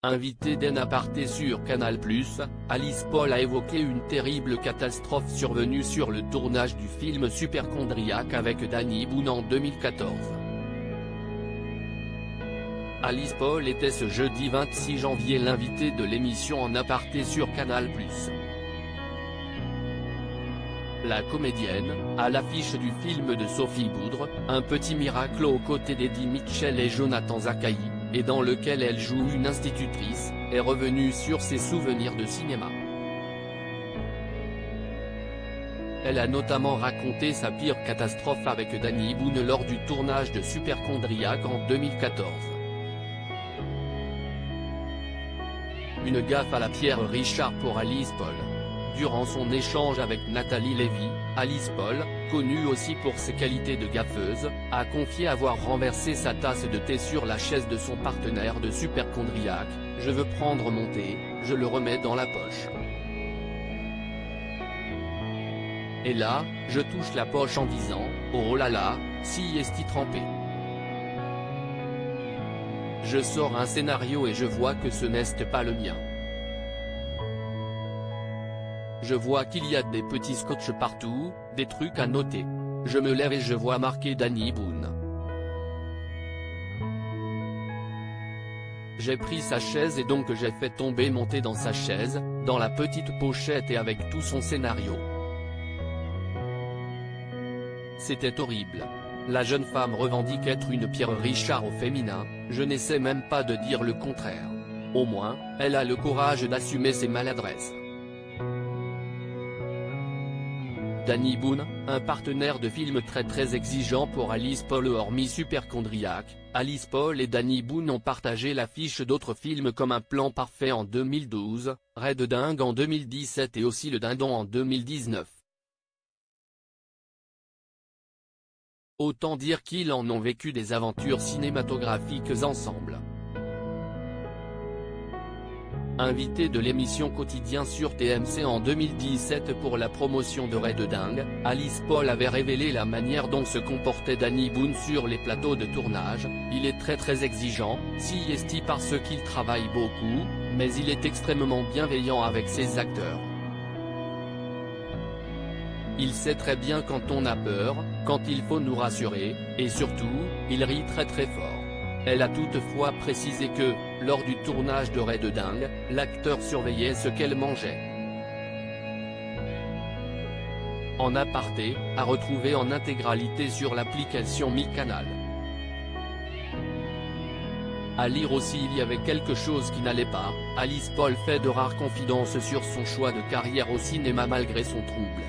Invitée d'un aparté sur Canal+, Alice Paul a évoqué une terrible catastrophe survenue sur le tournage du film Superchondriac avec Danny Boone en 2014. Alice Paul était ce jeudi 26 janvier l'invitée de l'émission En aparté sur Canal+. La comédienne, à l'affiche du film de Sophie Boudre, Un petit miracle aux côtés d'Eddie Mitchell et Jonathan Zakaï, et dans lequel elle joue une institutrice, est revenue sur ses souvenirs de cinéma. Elle a notamment raconté sa pire catastrophe avec Danny Boone lors du tournage de Superchondriac en 2014. Une gaffe à la Pierre Richard pour Alice Paul. Durant son échange avec Nathalie Lévy, Alice Paul, connue aussi pour ses qualités de gaffeuse, a confié avoir renversé sa tasse de thé sur la chaise de son partenaire de Superchondriac. « Je veux prendre mon thé, je le remets dans la poche. Et là, je touche la poche en disant, oh là là, si est-il trempé. Je sors un scénario et je vois que ce n'est pas le mien. Je vois qu'il y a des petits scotch partout, des trucs à noter. Je me lève et je vois marqué Danny Boone. J'ai pris sa chaise et donc j'ai fait tomber mon thé dans sa chaise, dans la petite pochette et avec tout son scénario. C'était horrible. La jeune femme revendique être une Pierre Richard au féminin, je n'essaie même pas de dire le contraire. Au moins, elle a le courage d'assumer ses maladresses. Danny Boone, un partenaire de film très exigeant pour Alice Paul hormis Superchondriac, Alice Paul et Danny Boone ont partagé l'affiche d'autres films comme Un plan parfait en 2012, Red Dingue en 2017 et aussi Le Dindon en 2019. Autant dire qu'ils en ont vécu des aventures cinématographiques ensemble. Invitée de l'émission Quotidien sur TMC en 2017 pour la promotion de Red Dingue, Alice Paul avait révélé la manière dont se comportait Danny Boone sur les plateaux de tournage. Il est très exigeant, si est parce qu'il travaille beaucoup, mais il est extrêmement bienveillant avec ses acteurs. Il sait très bien quand on a peur, quand il faut nous rassurer, et surtout, il rit très fort. Elle a toutefois précisé que, lors du tournage de Red Dingue, l'acteur surveillait ce qu'elle mangeait. En aparté, à retrouver en intégralité sur l'application MyCanal. À lire aussi il y avait quelque chose qui n'allait pas, Alice Paul fait de rares confidences sur son choix de carrière au cinéma malgré son trouble.